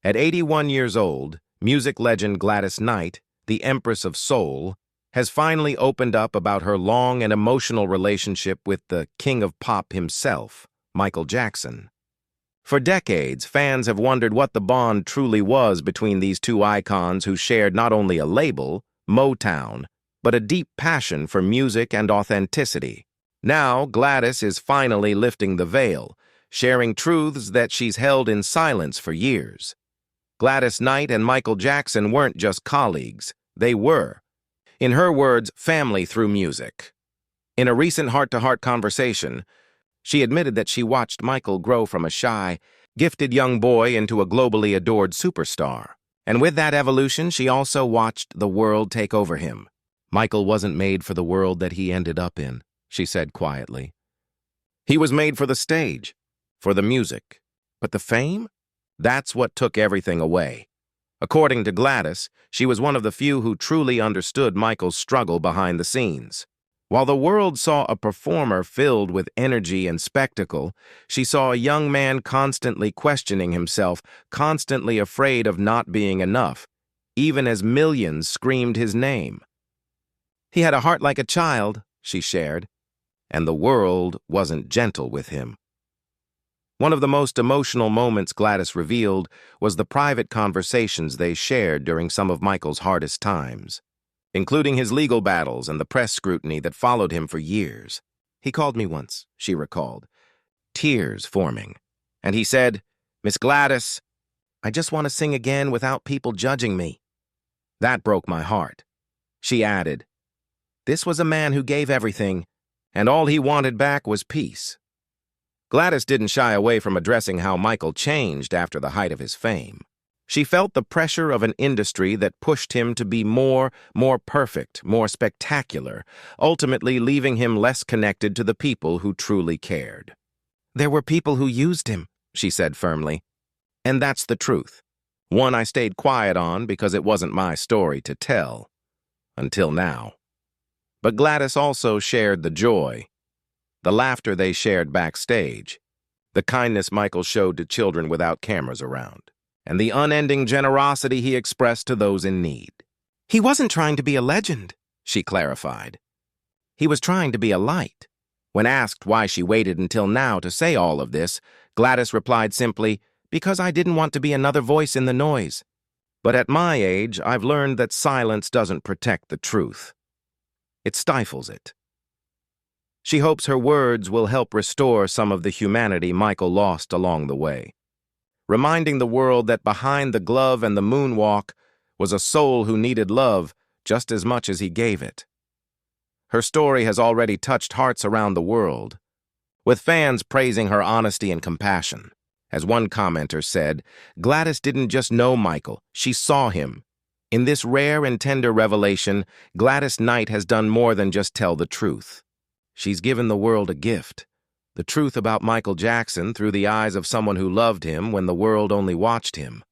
At 81 years old, music legend Gladys Knight, the Empress of Soul, has finally opened up about her long and emotional relationship with the king of pop himself, Michael Jackson. For decades, fans have wondered what the bond truly was between these two icons who shared not only a label, Motown, but a deep passion for music and authenticity. Now, Gladys is finally lifting the veil, sharing truths that she's held in silence for years. Gladys Knight and Michael Jackson weren't just colleagues, they were, in her words, family through music. In a recent heart-to-heart conversation, she admitted that she watched Michael grow from a shy, gifted young boy into a globally adored superstar. And with that evolution, she also watched the world take over him. Michael wasn't made for the world that he ended up in, she said quietly. He was made for the stage, for the music. But the fame? That's what took everything away. According to Gladys, she was one of the few who truly understood Michael's struggle behind the scenes. While the world saw a performer filled with energy and spectacle, she saw a young man constantly questioning himself, constantly afraid of not being enough, even as millions screamed his name. He had a heart like a child, she shared, and the world wasn't gentle with him. One of the most emotional moments Gladys revealed was the private conversations they shared during some of Michael's hardest times, including his legal battles and the press scrutiny that followed him for years. He called me once, she recalled, tears forming, and he said, "Miss Gladys, I just want to sing again without people judging me." That broke my heart. She added, "This was a man who gave everything, and all he wanted back was peace." Gladys didn't shy away from addressing how Michael changed after the height of his fame. She felt the pressure of an industry that pushed him to be more perfect, more spectacular, ultimately leaving him less connected to the people who truly cared. "There were people who used him," she said firmly. And that's the truth. One I stayed quiet on because it wasn't my story to tell. Until now. But Gladys also shared the joy, the laughter they shared backstage, the kindness Michael showed to children without cameras around, and the unending generosity he expressed to those in need. "He wasn't trying to be a legend," she clarified. "He was trying to be a light." When asked why she waited until now to say all of this, Gladys replied simply, "Because I didn't want to be another voice in the noise. But at my age, I've learned that silence doesn't protect the truth. It stifles it." She hopes her words will help restore some of the humanity Michael lost along the way, reminding the world that behind the glove and the moonwalk was a soul who needed love just as much as he gave it. Her story has already touched hearts around the world, with fans praising her honesty and compassion. As one commenter said, Gladys didn't just know Michael, she saw him. In this rare and tender revelation, Gladys Knight has done more than just tell the truth. She's given the world a gift, the truth about Michael Jackson through the eyes of someone who loved him when the world only watched him.